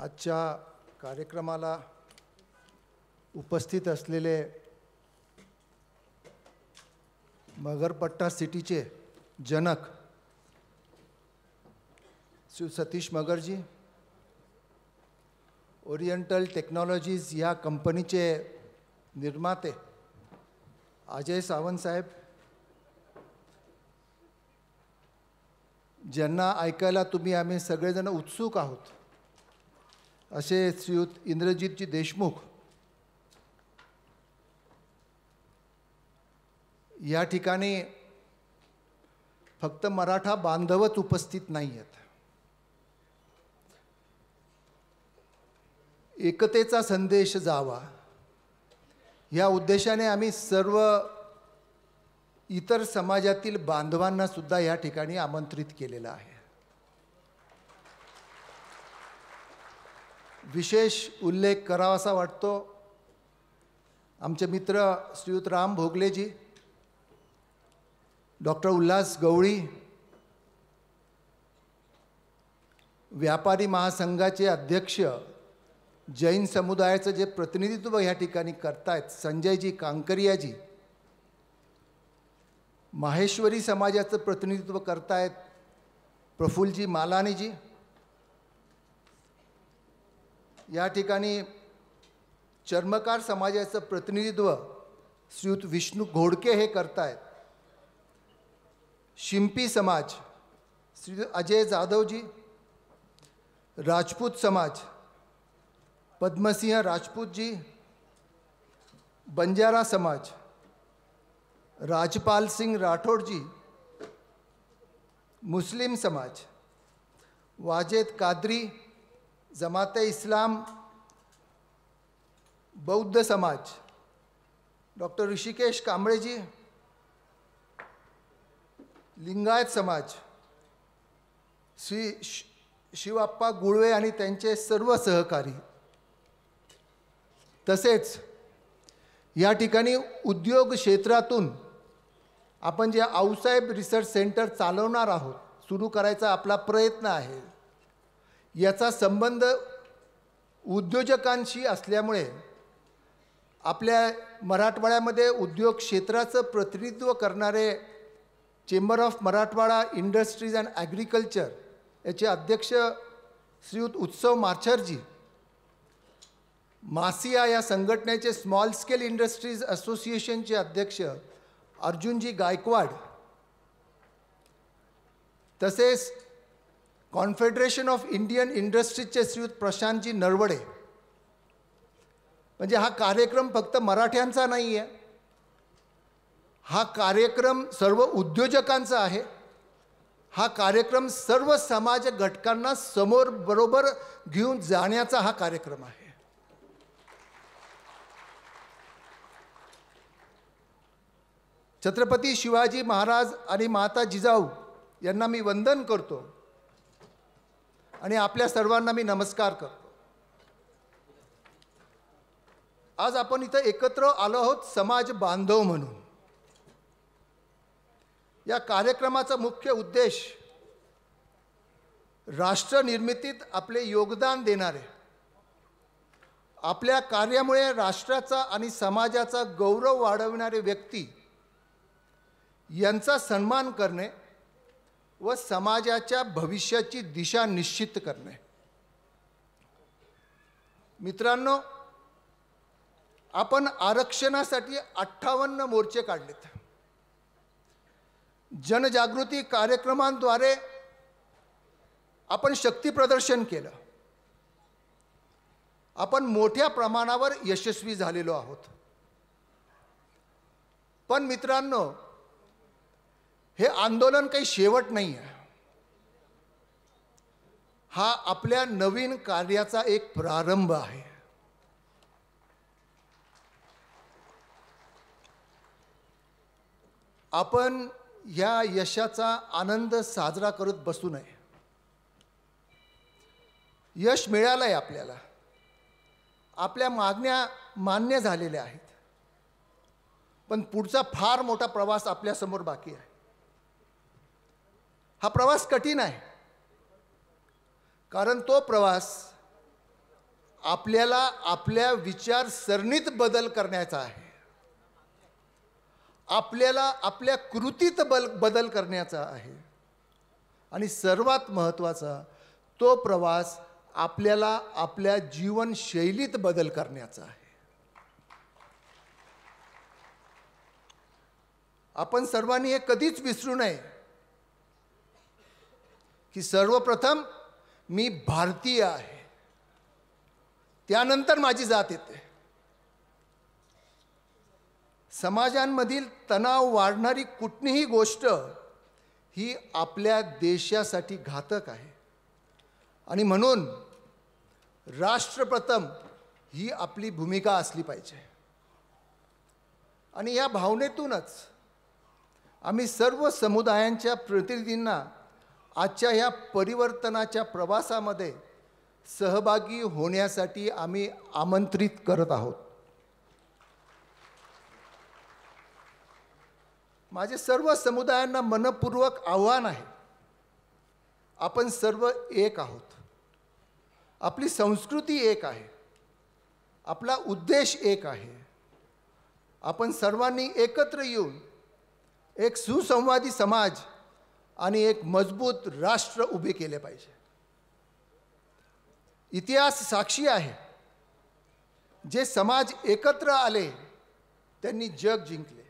आजच्या कार्यक्रमाला उपस्थित असलेले मगरपट्टा सिटीचे जनक श्री सतीश मगरजी, ओरिएंटल टेक्नॉलॉजीज या कंपनीचे निर्माते अजय सावंत साहेब, ज्यांना ऐकायला तुम्ही आम्ही सगळेजण उत्सुक आहोत, असे श्रीयुत इंद्रजीतजी देशमुख, या ठिकाणी फक्त मराठा बांधवच उपस्थित नाही आहेत. एकतेचा संदेश जावा या उद्देशाने आम्ही सर्व इतर समाजातील बांधवांना सुद्धा या ठिकाणी आमंत्रित केलेलं आहे. विशेष उल्लेख करावासा वाटतो आमचे मित्र श्रीयुत राम भोगलेजी, डॉक्टर उल्हास गवळी, व्यापारी महासंघाचे अध्यक्ष, जैन समुदायाचं जे प्रतिनिधित्व या ठिकाणी करतायत संजयजी कांकरियाजी, माहेश्वरी समाजाचं प्रतिनिधित्व करतायत प्रफुल्लजी मालानीजी, या ठिकाणी चर्मकार समाजाचं प्रतिनिधित्व श्रीयुत विष्णू घोडके हे करतायत. शिंपी समाज श्री अजय जाधवजी, राजपूत समाज पद्मसिंह राजपूतजी, बंजारा समाज राजपाल सिंह राठौड़जी, मुस्लिम समाज वाजेद कादरी, जमाते इस्लाम, बौद्ध समाज डॉक्टर ऋषिकेश कांबळेजी, लिंगायत समाज श्री शिवाप्पा गुळवे आणि त्यांचे सर्व सहकारी, तसेच या ठिकाणी उद्योग क्षेत्रातून आपण जे आऊसाहेब रिसर्च सेंटर चालवणार आहोत, सुरू करायचा आपला प्रयत्न आहे, याचा संबंध उद्योजकांशी असल्यामुळे आपल्या मराठवाड्यामध्ये उद्योग क्षेत्राचं प्रतिनिधित्व करणारे chamber of Marathwada industries and agriculture याचे अध्यक्ष श्रीयुत उत्सव माछरजी, मासिया या संघटनेचे स्मॉल स्केल इंडस्ट्रीज असोसिएशनचे अध्यक्ष अर्जुनजी गायकवाड, तसेच कॉन्फेडरेशन ऑफ इंडियन इंडस्ट्रीजचे श्रीयुत प्रशांतजी नरवडे. म्हणजे हा कार्यक्रम फक्त मराठ्यांचा नाही आहे, हा कार्यक्रम सर्व उद्योजकांचा आहे. हा कार्यक्रम सर्व समाज घटकांना समोर बरोबर घेऊन जाण्याचा हा कार्यक्रम आहे. छत्रपती शिवाजी महाराज आणि माता जिजाऊ यांना मी वंदन करतो आणि आपल्या सर्वांना मी नमस्कार करतो. आज आपण इथं एकत्र आलो आहोत समाज बांधव म्हणून. या कार्यक्रमाचा मुख्य उद्देश राष्ट्र निर्मितीत आपले योगदान देणारे, आपल्या कार्यामुळे राष्ट्राचा आणि समाजाचा गौरव वाढविणारे व्यक्ती यांचा सन्मान करणे व समाजाच्या भविष्याची दिशा निश्चित करणे. मित्रांनो, आपण आरक्षणासाठी 58 मोर्चे काढलेत. जनजागृती कार्यक्रमांद्वारे आपण शक्ती प्रदर्शन केलं. आपण मोठ्या प्रमाणावर यशस्वी झालेलो आहोत. पण मित्रांनो, हे आंदोलन काही शेवट नाही आहे. हा आपल्या नवीन कार्याचा एक प्रारंभ आहे. आपण या यशाचा आनंद साजरा करत बसू नये. यश मिळालं आहे आपल्याला, आपल्या मागण्या मान्य झालेल्या आहेत, पण पुढचा फार मोठा प्रवास आपल्यासमोर बाकी आहे. हा प्रवास कठीण आहे, कारण तो प्रवास आपल्याला आपल्या विचारसरणीत बदल करण्याचा आहे, आपल्याला आपल्या कृतीत बदल करण्याचा आहे, आणि सर्वात महत्त्वाचा तो प्रवास आपल्याला आपल्या जीवनशैलीत बदल करण्याचा आहे. आपण सर्वांनी हे कधीच विसरू नये की सर्वप्रथम मी भारतीय आहे, त्यानंतर माझी जात येते. समाजांमधील तणाव वाढणारी कुठलीही गोष्ट ही आपल्या देशासाठी घातक आहे, आणि म्हणून राष्ट्रप्रथम ही आपली भूमिका असली पाहिजे. आणि या भावनेतूनच आम्ही सर्व समुदायांच्या प्रतिनिधींना आजच्या ह्या परिवर्तनाच्या प्रवासामध्ये सहभागी होण्यासाठी आम्ही आमंत्रित करत आहोत. माझे सर्व समुदायांना मनपूर्वक आव्हान आहे, आपण सर्व एक आहोत, आपली संस्कृती एक आहे, आपला उद्देश एक आहे. आपण सर्वांनी एकत्र येऊन एक सुसंवादी समाज आणि एक मजबूत राष्ट्र उभे केले पाहिजे. इतिहास साक्षी आहे, जे समाज एकत्र आले त्यांनी जग जिंकले,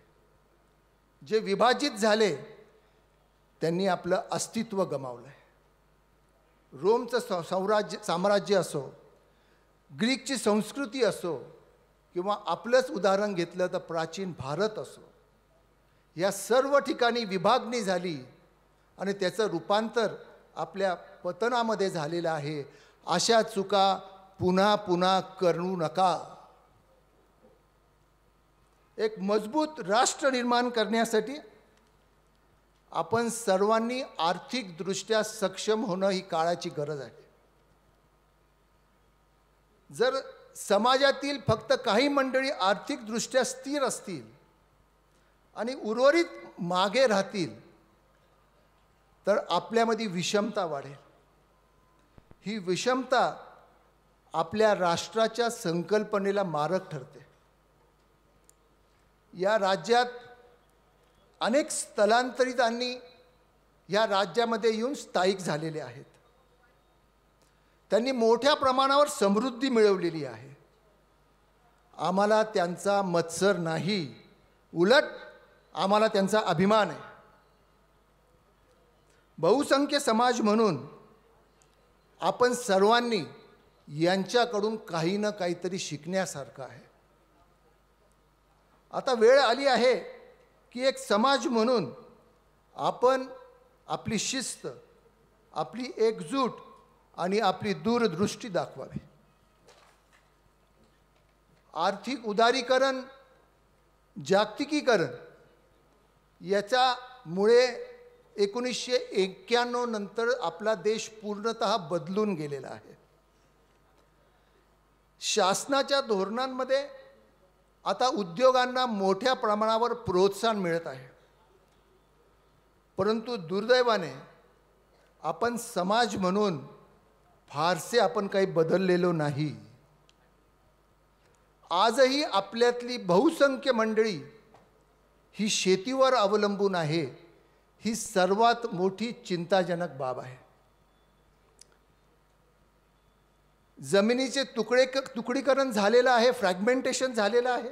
जे विभाजित झाले त्यांनी आपलं अस्तित्व गमावलं आहे. रोमचं साम्राज्य असो, ग्रीकची संस्कृती असो, किंवा आपलंच उदाहरण घेतलं तर प्राचीन भारत असो, या सर्व ठिकाणी विभागणी झाली आणि त्याचं रूपांतर आपल्या पतनामध्ये झालेलं आहे. अशा चुका पुन्हा पुन्हा करू नका. एक मजबूत राष्ट्र निर्माण करण्यासाठी आपण सर्वांनी आर्थिकदृष्ट्या सक्षम होणं ही काळाची गरज आहे. जर समाजातील फक्त काही मंडळी आर्थिकदृष्ट्या स्थिर असतील आणि उर्वरित मागे राहतील तर आपल्यामध्ये विषमता वाढेल. ही विषमता आपल्या राष्ट्राच्या संकल्पनेला मारक ठरते. या राज्यात अनेक स्थलांतरितांनी या राज्यामध्ये येऊन स्थायिक झालेले आहेत. त्यांनी मोठ्या प्रमाणावर समृद्धी मिळवलेली आहे. आम्हाला त्यांचा मत्सर नाही, उलट आम्हाला त्यांचा अभिमान आहे. बहुसंख्य समाज म्हणून आपण सर्वांनी यांच्याकडून काही ना काहीतरी शिकण्यासारखं आहे. आता वेळ आली आहे की एक समाज म्हणून आपण आपली शिस्त, आपली एकजूट आणि आपली दूरदृष्टी दाखवावी. आर्थिक उदारीकरण, जागतिकीकरण याच्यामुळे 1991 नंतर आपला देश पूर्णतः बदलून गेलेला आहे. शासनाच्या धोरणांमध्ये आता उद्योगांना मोठ्या प्रमाणावर प्रोत्साहन मिळत आहे, परंतु दुर्दैवाने आपण समाज म्हणून फारसे आपण काही बदललेलो नाही. आजही आपल्यातली बहुसंख्य मंडळी ही शेतीवर अवलंबून आहे. ही सर्वात मोठी चिंताजनक बाब आहे. जमिनीचे तुकडीकरण झालेलं आहे, फ्रॅगमेंटेशन झालेलं आहे.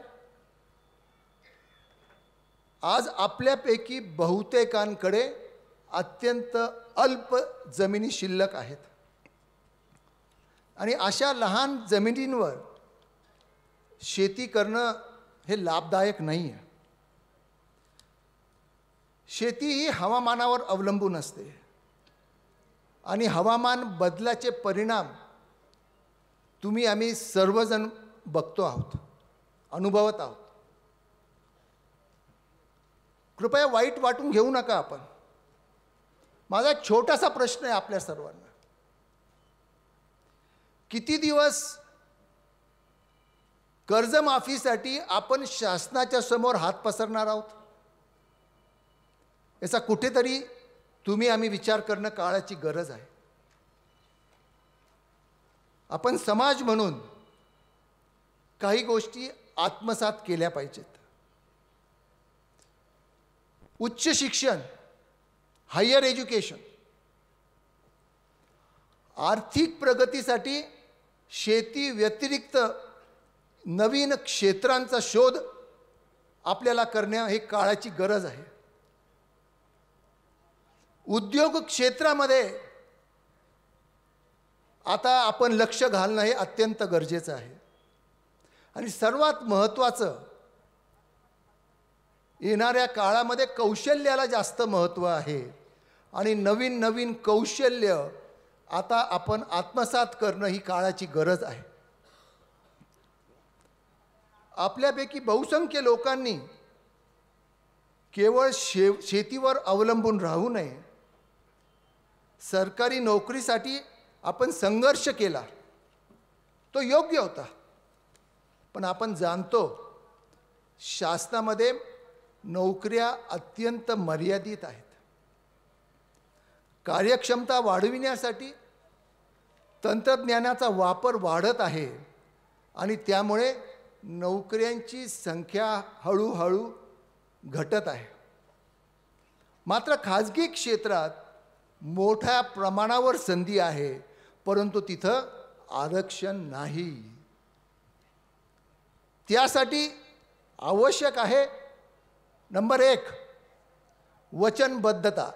आज आपल्यापैकी बहुतेकांकडे अत्यंत अल्प जमिनी शिल्लक आहेत, आणि अशा लहान जमिनींवर शेती करणं हे लाभदायक नाही आहे. शेती ही हवामानावर अवलंबून असते, आणि हवामान बदलाचे परिणाम तुम्ही आम्ही सर्वजण बघतो आहोत, अनुभवत आहोत. कृपया वाईट वाटून घेऊ नका आपण. माझा एक छोटासा प्रश्न आहे आपल्या सर्वांना. किती दिवस कर्जमाफीसाठी आपण शासनाच्या समोर हात पसरणार आहोत? याचा कुठेतरी तुम्ही आम्ही विचार करणं काळाची गरज आहे. आपण समाज म्हणून काही गोष्टी आत्मसात केल्या पाहिजेत. उच्च शिक्षण, हायर एज्युकेशन, आर्थिक प्रगतीसाठी शेती व्यतिरिक्त नवीन क्षेत्रांचा शोध आपल्याला करणं हे काळाची गरज आहे. उद्योग क्षेत्रामध्ये आता आपण लक्ष घालणं हे अत्यंत गरजेचं आहे. आणि सर्वात महत्त्वाचं, येणाऱ्या काळामध्ये कौशल्याला जास्त महत्त्व आहे आणि नवीन नवीन कौशल्य आता आपण आत्मसात करणं ही काळाची गरज आहे. आपल्यापैकी बहुसंख्य लोकांनी केवळ शेतीवर अवलंबून राहू नये. सरकारी नोकरीसाठी आपण संघर्ष केला, तो योग्य होता. पण आपण जाणतो शासनामध्ये नोकऱ्या अत्यंत मर्यादित आहेत. कार्यक्षमता वाढविण्यासाठी तंत्रज्ञानाचा वापर वाढत आहे आणि त्यामुळे नोकऱ्यांची संख्या हळूहळू घटत आहे. मात्र खाजगी क्षेत्रात मोठ्या प्रमाणावर संधी आहे, परंतु तिथं आरक्षण नाही. त्यासाठी आवश्यक आहे नंबर 1 वचनबद्धता,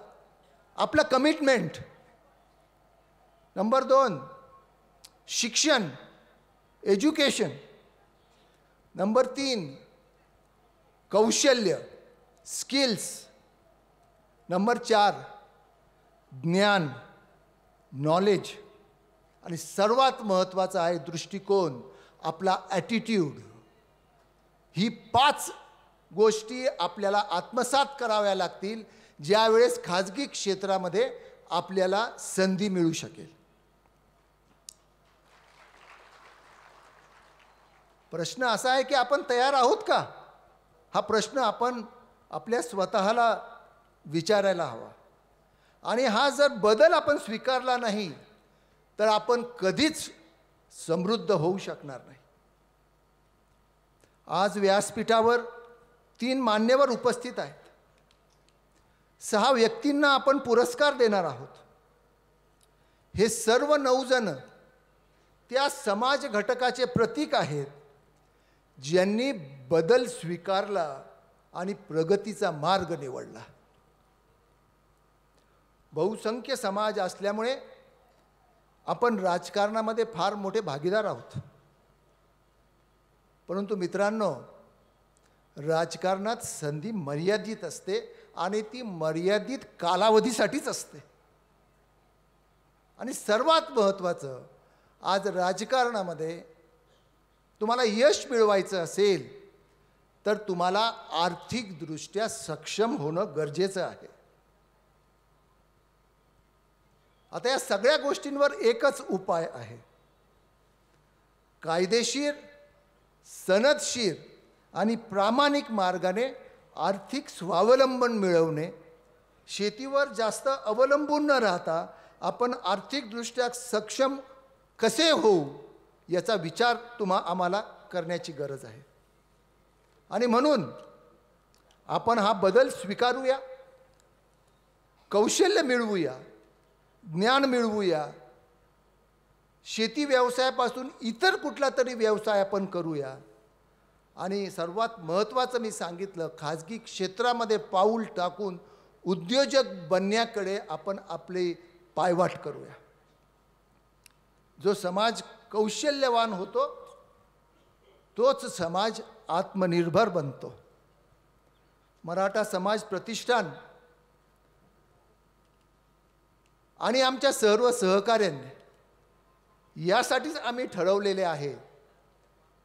आपलं कमिटमेंट. नंबर 2 शिक्षण, एज्युकेशन. नंबर 3 कौशल्य, स्किल्स. नंबर 4 ज्ञान, नॉलेज. आणि सर्वात महत्त्वाचा आहे दृष्टिकोन, आपला ॲटिट्यूड. ही 5 गोष्टी आपल्याला आत्मसात कराव्या लागतील ज्यावेळेस खाजगी क्षेत्रामध्ये आपल्याला संधी मिळू शकेल. प्रश्न असा आहे की आपण तयार आहोत का? हा प्रश्न आपण आपल्या स्वतःला विचारायला हवा. आणि हा जर बदल आपण स्वीकारला नाही तर आपण कधीच समृद्ध होऊ शकणार नाही. आज व्यासपीठावर 3 मान्यवर उपस्थित आहेत. 6 व्यक्तींना आपण पुरस्कार देणार आहोत. हे सर्व 9 जण त्या समाज घटकाचे प्रतीक आहेत ज्यांनी बदल स्वीकारला आणि प्रगतीचा मार्ग निवडला. बहुसंख्य समाज असल्यामुळे आपण राजकारणामध्ये फार मोठे भागीदार आहोत. परंतु मित्रांनो, राजकारणात संधी मर्यादित असते आणि ती मर्यादित कालावधीसाठीच असते. आणि सर्वात महत्त्वाचं, आज राजकारणामध्ये तुम्हाला यश मिळवायचं असेल तर तुम्हाला आर्थिकदृष्ट्या सक्षम होणं गरजेचं आहे. आता या सगळ्या गोष्टींवर एकच उपाय आहे, कायदेशीर, सनदशीर आणि प्रामाणिक मार्गाने आर्थिक स्वावलंबन मिळवणे. शेतीवर जास्त अवलंबून न राहता आपण आर्थिकदृष्ट्या सक्षम कसे होऊ याचा विचार आम्हाला करण्याची गरज आहे. आणि म्हणून आपण हा बदल स्वीकारूया, कौशल्य मिळवूया, ज्ञान मिळवूया. शेती व्यवसायापासून इतर कुठला तरी व्यवसाय आपण करूया. आणि सर्वात महत्त्वाचं मी सांगितलं, खाजगी क्षेत्रामध्ये पाऊल टाकून उद्योजक बनण्याकडे आपण आपले पायवाट करूया. जो समाज कौशल्यवान होतो तोच समाज आत्मनिर्भर बनतो. मराठा समाज प्रतिष्ठान आणि आमच्या सर्व सहकाऱ्यांनी यासाठीच आम्ही ठरवलेले आहे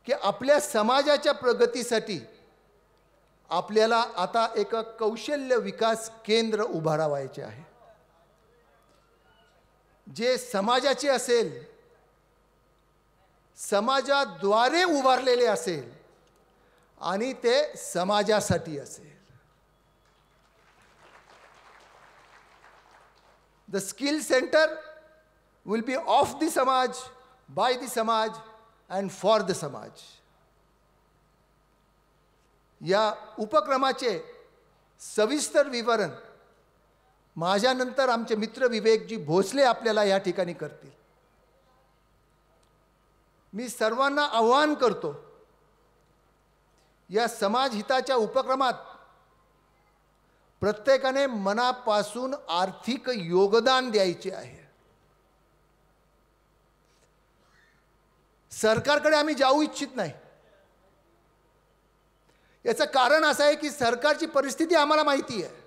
की आपल्या समाजाच्या प्रगतीसाठी आपल्याला आता एक कौशल्य विकास केंद्र उभारावायचे आहे, जे समाजाचे असेल, समाजाद्वारे उभारलेले असेल आणि ते समाजासाठी असेल. The skill center will be of the Samaj, by the Samaj and for the Samaj. या उपक्रमाचे सविस्तर विवरण माझ्यानंतर आमचे मित्र विवेकजी भोसले आपल्याला या ठिकाणी करतील. मी सर्वांना आवाहन करतो, या समाज हिताच्या उपक्रमात प्रत्येकाने मनापासून आर्थिक योगदान द्यायचे आहे. सरकारकडे आम्ही जाऊ इच्छित नाही. याचं कारण असं आहे की सरकारची परिस्थिती आम्हाला माहिती आहे.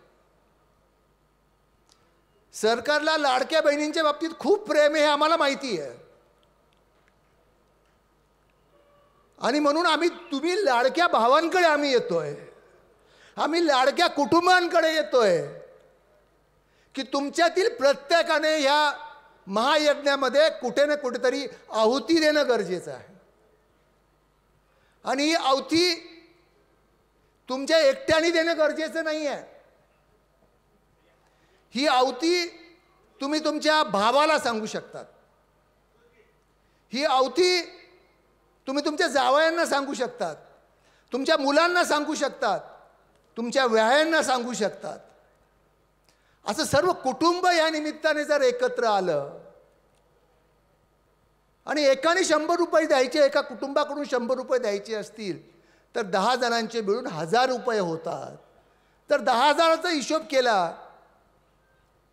सरकारला लाडक्या बहिणींच्या बाबतीत खूप प्रेम आहे हे आम्हाला माहिती आहे. आणि म्हणून तुम्ही लाडक्या भावांकडे आम्ही येतोय, आम्ही लाडक्या कुटुंबांकडे येतोय की तुमच्यातील प्रत्येकाने ह्या महायज्ञामध्ये कुठे ना कुठेतरी आहुती देणं गरजेचं आहे. आणि ही आहुती तुमच्या एकट्याने देणं गरजेचं नाही आहे. ही आहुती तुम्ही तुमच्या भावाला सांगू शकतात. ही आहुती तुम्ही तुमच्या जावयांना सांगू शकतात, तुमच्या मुलांना सांगू शकतात, तुमच्या व्यायांना सांगू शकतात. असं सर्व कुटुंब या निमित्ताने जर एकत्र आलं आणि एकाने 100 रुपये द्यायचे, एका कुटुंबाकडून 100 रुपये द्यायचे असतील तर 10 जणांचे मिळून 1000 रुपये होतात. तर 10,000चा हिशोब केला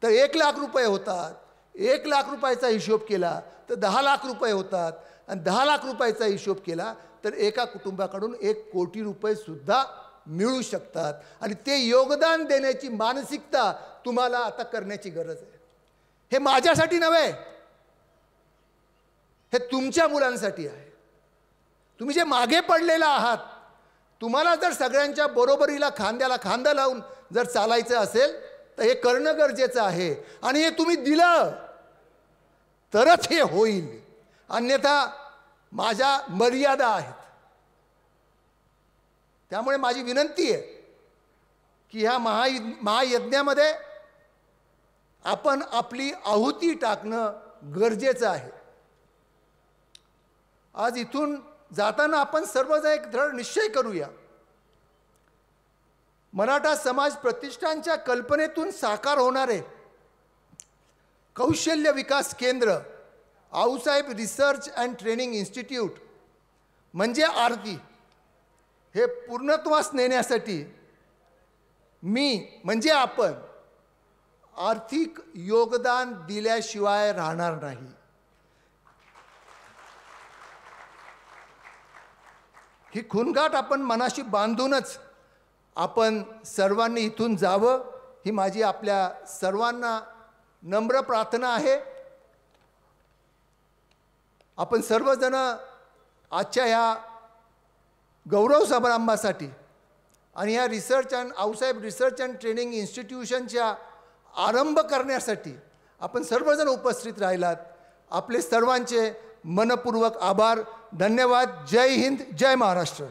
तर 1 लाख रुपये होतात. 1 लाख रुपयाचा हिशोब केला तर 10 लाख रुपये होतात. आणि 10 लाख रुपयाचा हिशोब केला तर एका कुटुंबाकडून 1 कोटी रुपये सुद्धा मिळू शकतात. आणि ते योगदान देण्याची मानसिकता तुम्हाला आता करण्याची गरज आहे. हे माझ्यासाठी नव्हे, हे तुमच्या मुलांसाठी आहे. तुम्ही जे मागे पडलेला आहात, तुम्हाला जर सगळ्यांच्या बरोबरीला खांद्याला खांदा लावून जर चालायचं असेल तर हे करणं गरजेचं आहे. आणि हे तुम्ही दिलं तरच हे होईल, अन्यथा माझ्या मर्यादा आहेत. त्यामुळे माझी विनंती आहे की ह्या महायज्ञामध्ये आपण आपली आहुती टाकणं गरजेचं आहे. आज इथून जाताना आपण सर्वजण एक दृढ निश्चय करूया. मराठा समाज प्रतिष्ठानच्या कल्पनेतून साकार होणारे कौशल्य विकास केंद्र, आऊसाहेब रिसर्च अँड ट्रेनिंग इन्स्टिट्यूट म्हणजे आरती, हे पूर्णत्वास नेण्यासाठी मी म्हणजे आपण आर्थिक योगदान दिल्याशिवाय राहणार नाही. ही खूणगाठ आपण मनाशी बांधूनच आपण सर्वांनी इथून जावं, ही माझी आपल्या सर्वांना नम्र प्रार्थना आहे. आपण सर्वजण आजच्या ह्या गौरव समारंभासाठी आणि ह्या आऊसाहेब रिसर्च अँड ट्रेनिंग इन्स्टिट्यूशनच्या आरंभ करण्यासाठी आपण सर्वजण उपस्थित राहिलात. आपले सर्वांचे मनपूर्वक आभार. धन्यवाद. जय हिंद, जय महाराष्ट्र.